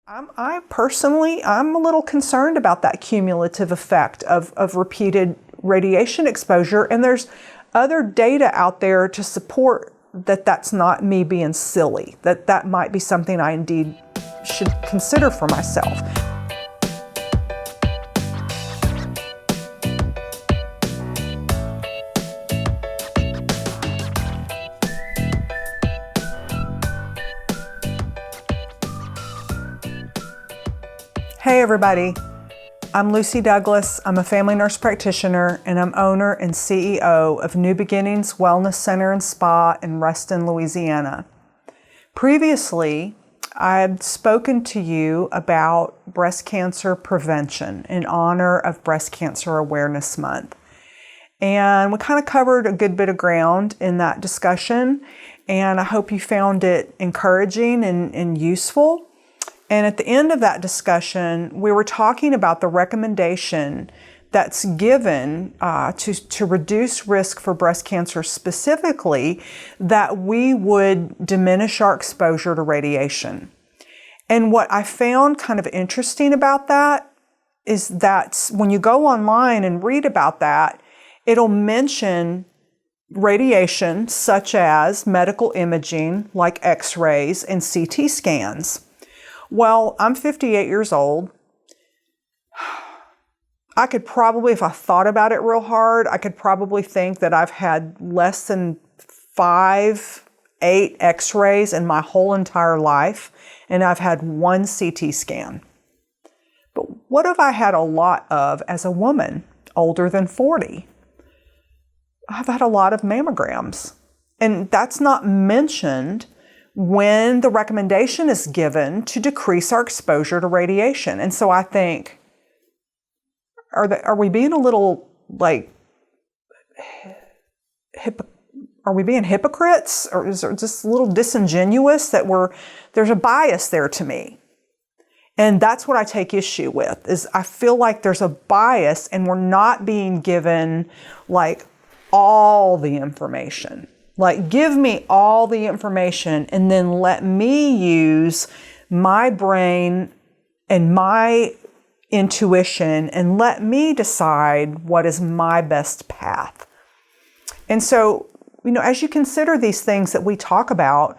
I personally, I'm a little concerned about that cumulative effect of repeated radiation exposure, and there's other data out there to support that that's not me being silly, that might be something I indeed should consider for myself. Hey everybody, I'm Lucy Douglas. I'm a family nurse practitioner and I'm owner and CEO of New Beginnings Wellness Center and Spa in Reston, Louisiana. Previously, I've spoken to you about breast cancer prevention in honor of Breast Cancer Awareness Month. And we kind of covered a good bit of ground in that discussion, and I hope you found it encouraging and useful. And at the end of that discussion, we were talking about the recommendation that's given to reduce risk for breast cancer specifically, that we would diminish our exposure to radiation. And what I found kind of interesting about that is that when you go online and read about that, it'll mention radiation such as medical imaging like X-rays and CT scans. Well, I'm 58 years old. I could probably, if I thought about it real hard, I could probably think that I've had less than 8 X-rays in my whole entire life, and I've had 1 CT scan. But what have I had a lot of as a woman older than 40? I've had a lot of mammograms, and that's not mentioned when the recommendation is given to decrease our exposure to radiation. And so I think, are we being a little like, are we being hypocrites? Or is it just a little disingenuous that there's a bias there to me? And that's what I take issue with, is I feel like there's a bias and we're not being given like all the information. Like, give me all the information and then let me use my brain and my intuition and let me decide what is my best path. And so, as you consider these things that we talk about,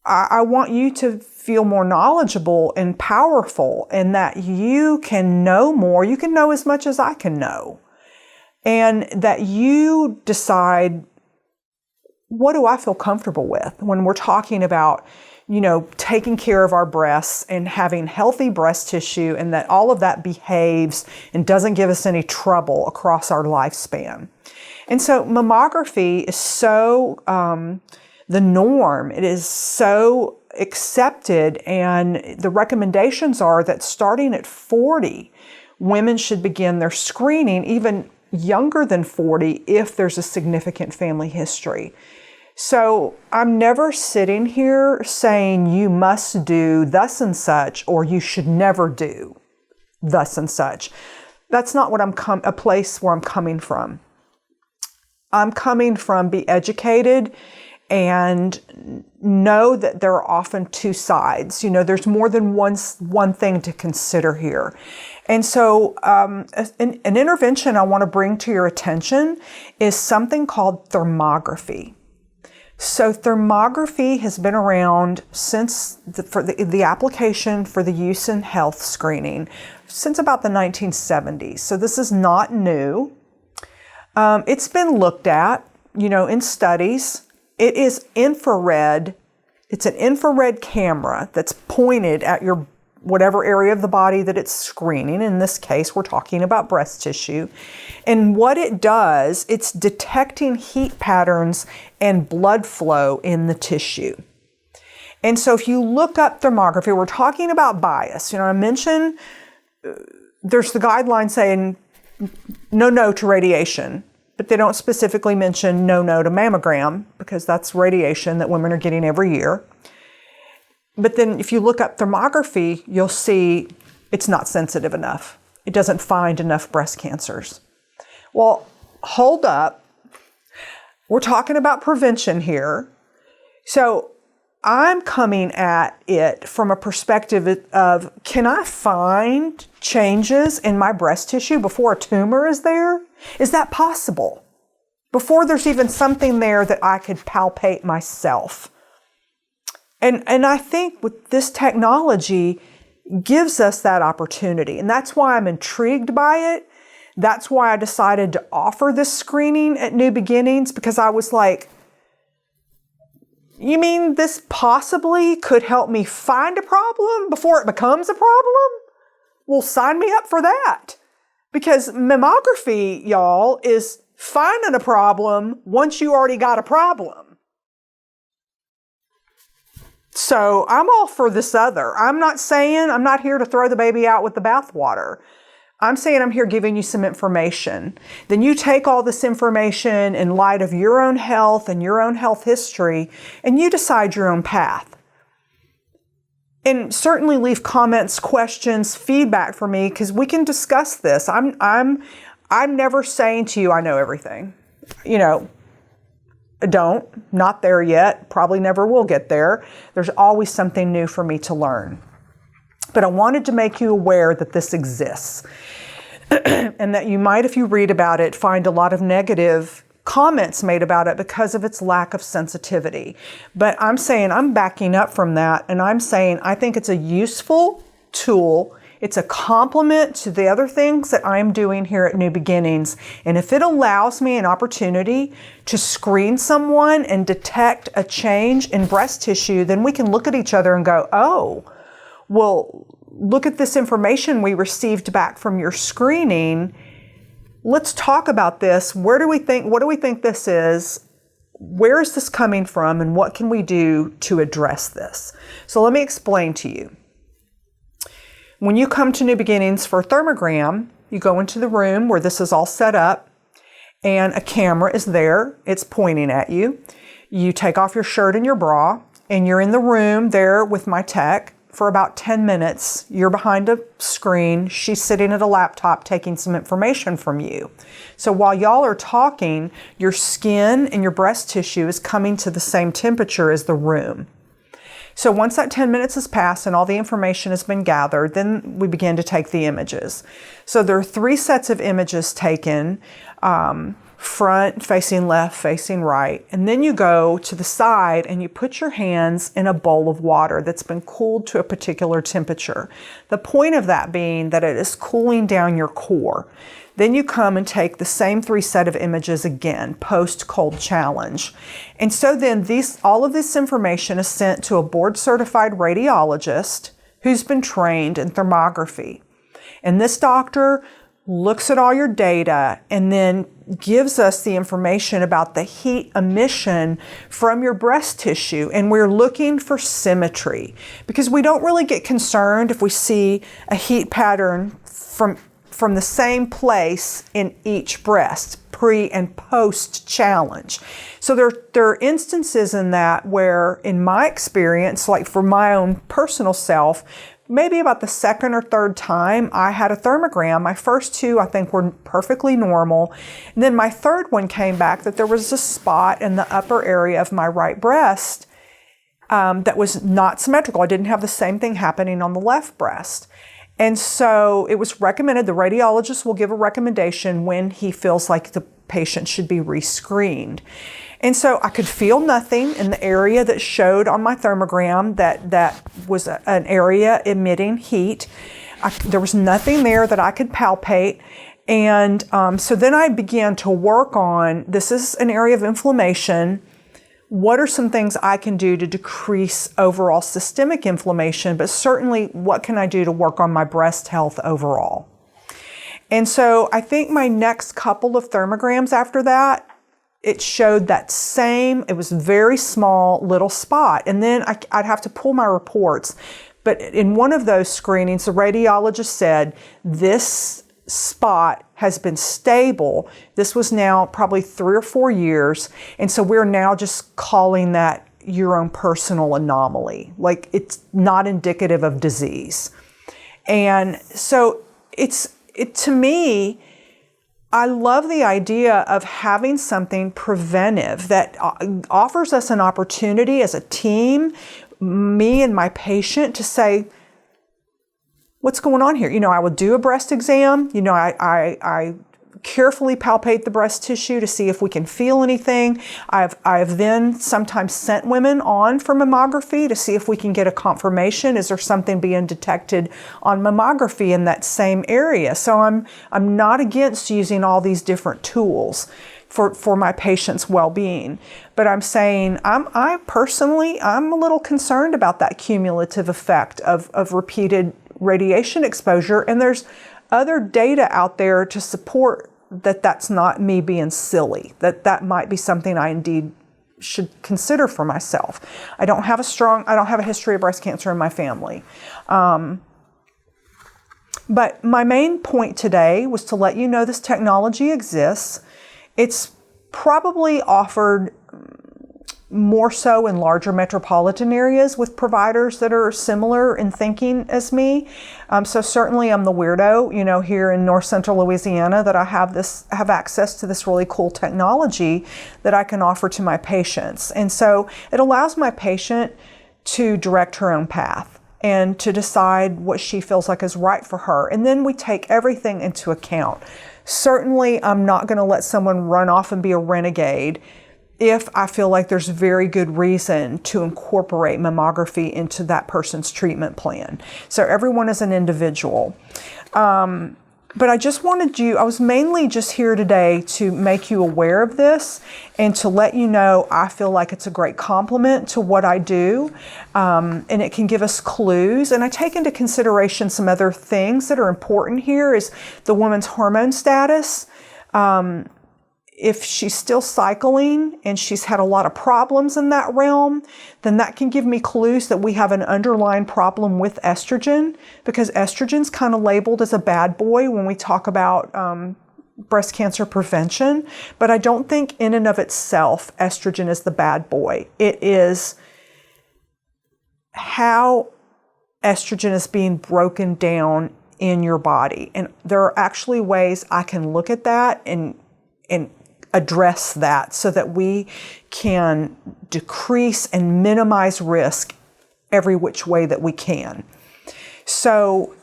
I want you to feel more knowledgeable and powerful, and that you can know more. You can know as much as I can know. And that you decide, what do I feel comfortable with when we're talking about, taking care of our breasts and having healthy breast tissue, and that all of that behaves and doesn't give us any trouble across our lifespan. And so mammography is so the norm. It is so accepted, and the recommendations are that starting at 40, women should begin their screening, even younger than 40 if there's a significant family history. So I'm never sitting here saying you must do thus and such, or you should never do thus and such. That's not what a place where I'm coming from. I'm coming from be educated and know that there are often two sides. There's more than one thing to consider here. And so an intervention I want to bring to your attention is something called thermography. So thermography has been around since for the application for the use in health screening since about the 1970s. So this is not new. It's been looked at, in studies. It is infrared. It's an infrared camera that's pointed at your whatever area of the body that it's screening. In this case, we're talking about breast tissue. And what it does, it's detecting heat patterns and blood flow in the tissue. And so if you look up thermography, we're talking about bias. I mentioned there's the guideline saying no to radiation, but they don't specifically mention no to mammogram, because that's radiation that women are getting every year. But then if you look up thermography, you'll see it's not sensitive enough. It doesn't find enough breast cancers. Well, hold up. We're talking about prevention here. So I'm coming at it from a perspective of, can I find changes in my breast tissue before a tumor is there? Is that possible? Before there's even something there that I could palpate myself. And I think with this technology gives us that opportunity. And that's why I'm intrigued by it. That's why I decided to offer this screening at New Beginnings, because I was like, you mean this possibly could help me find a problem before it becomes a problem? Well, sign me up for that. Because mammography, y'all, is finding a problem once you already got a problem. So I'm all for this other. I'm not here to throw the baby out with the bathwater. I'm saying I'm here giving you some information. Then you take all this information in light of your own health and your own health history, and you decide your own path. And certainly leave comments, questions, feedback for me, because we can discuss this. I'm never saying to you, I know everything. Not there yet, probably never will get there. There's always something new for me to learn. But I wanted to make you aware that this exists and that you might, if you read about it, find a lot of negative comments made about it because of its lack of sensitivity. But I'm saying I'm backing up from that, and I'm saying I think it's a useful tool. It's a complement to the other things that I'm doing here at New Beginnings. And if it allows me an opportunity to screen someone and detect a change in breast tissue, then we can look at each other and go, oh, well, look at this information we received back from your screening. Let's talk about this. What do we think this is? Where is this coming from? And what can we do to address this? So let me explain to you. When you come to New Beginnings for a thermogram, you go into the room where this is all set up, and a camera is there. It's pointing at you. You take off your shirt and your bra, and you're in the room there with my tech for about 10 minutes. You're behind a screen. She's sitting at a laptop taking some information from you. So while y'all are talking, your skin and your breast tissue is coming to the same temperature as the room. So once that 10 minutes has passed and all the information has been gathered, then we begin to take the images. So there are 3 sets of images taken, front, facing left, facing right. And then you go to the side and you put your hands in a bowl of water that's been cooled to a particular temperature. The point of that being that it is cooling down your core. Then you come and take the same 3 set of images again, post-cold challenge. And so then all of this information is sent to a board-certified radiologist who's been trained in thermography. And this doctor looks at all your data and then gives us the information about the heat emission from your breast tissue. And we're looking for symmetry because we don't really get concerned if we see a heat pattern from the same place in each breast, pre and post challenge. So there are instances in that where, in my experience, like for my own personal self, maybe about the 2nd or 3rd time I had a thermogram. My first 2, I think, were perfectly normal. And then my 3rd one came back that there was a spot in the upper area of my right breast that was not symmetrical. I didn't have the same thing happening on the left breast. And so it was recommended, the radiologist will give a recommendation when he feels like the patient should be rescreened. And so I could feel nothing in the area that showed on my thermogram that was an area emitting heat. There was nothing there that I could palpate. And so then I began to work on, this is an area of inflammation. What are some things I can do to decrease overall systemic inflammation, but certainly what can I do to work on my breast health overall? And so I think my next couple of thermograms after that, it showed that same, it was very small little spot. And then I'd have to pull my reports. But in one of those screenings, the radiologist said, this spot has been stable. This was now probably 3 or 4 years. And so we're now just calling that your own personal anomaly. Like, it's not indicative of disease. And so to me, I love the idea of having something preventive that offers us an opportunity as a team, me and my patient, to say, what's going on here? I would do a breast exam. I carefully palpate the breast tissue to see if we can feel anything. I've then sometimes sent women on for mammography to see if we can get a confirmation. Is there something being detected on mammography in that same area? So I'm not against using all these different tools for my patient's well-being. But I'm saying I'm a little concerned about that cumulative effect of repeated radiation exposure. And there's other data out there to support that that's not me being silly, that might be something I indeed should consider for myself. I don't have a history of breast cancer in my family. But my main point today was to let you know this technology exists. It's probably offered more so in larger metropolitan areas with providers that are similar in thinking as me. So certainly I'm the weirdo, here in North Central Louisiana, that I have access to this really cool technology that I can offer to my patients. And so it allows my patient to direct her own path and to decide what she feels like is right for her. And then we take everything into account. Certainly I'm not going to let someone run off and be a renegade if I feel like there's very good reason to incorporate mammography into that person's treatment plan. So everyone is an individual. But I was mainly just here today to make you aware of this and to let you know I feel like it's a great complement to what I do, and it can give us clues. And I take into consideration some other things that are important here is the woman's hormone status. If she's still cycling and she's had a lot of problems in that realm, then that can give me clues that we have an underlying problem with estrogen, because estrogen's kind of labeled as a bad boy when we talk about breast cancer prevention. But I don't think in and of itself estrogen is the bad boy. It is how estrogen is being broken down in your body. And there are actually ways I can look at that and address that so that we can decrease and minimize risk every which way that we can. So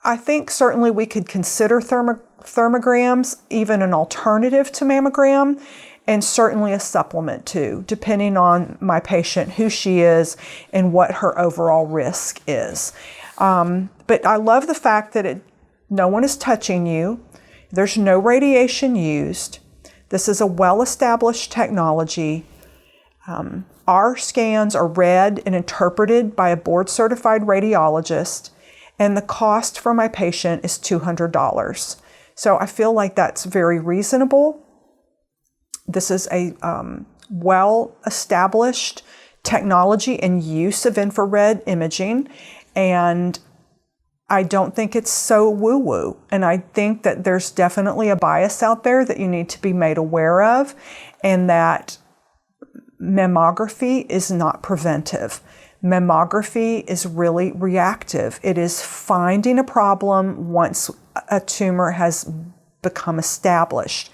I think certainly we could consider thermograms even an alternative to mammogram, and certainly a supplement too, depending on my patient, who she is, and what her overall risk is. But I love the fact that no one is touching you. There's no radiation used. This is a well-established technology. Our scans are read and interpreted by a board-certified radiologist, and the cost for my patient is $200. So I feel like that's very reasonable. This is a well-established technology and use of infrared imaging, and I don't think it's so woo-woo. And I think that there's definitely a bias out there that you need to be made aware of, and that mammography is not preventive. Mammography is really reactive. It is finding a problem once a tumor has become established.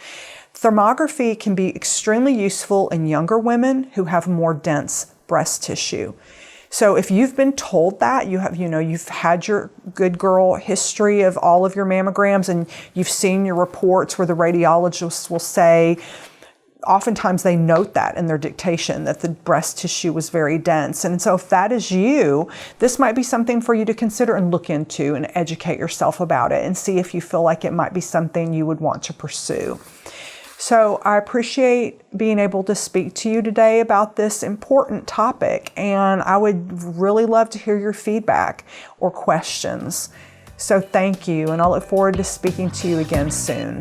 Thermography can be extremely useful in younger women who have more dense breast tissue. So if you've been told that, you've had your good girl history of all of your mammograms, and you've seen your reports where the radiologists will say, oftentimes they note that in their dictation, that the breast tissue was very dense. And so if that is you, this might be something for you to consider and look into and educate yourself about it and see if you feel like it might be something you would want to pursue. So I appreciate being able to speak to you today about this important topic, and I would really love to hear your feedback or questions. So thank you, and I look forward to speaking to you again soon.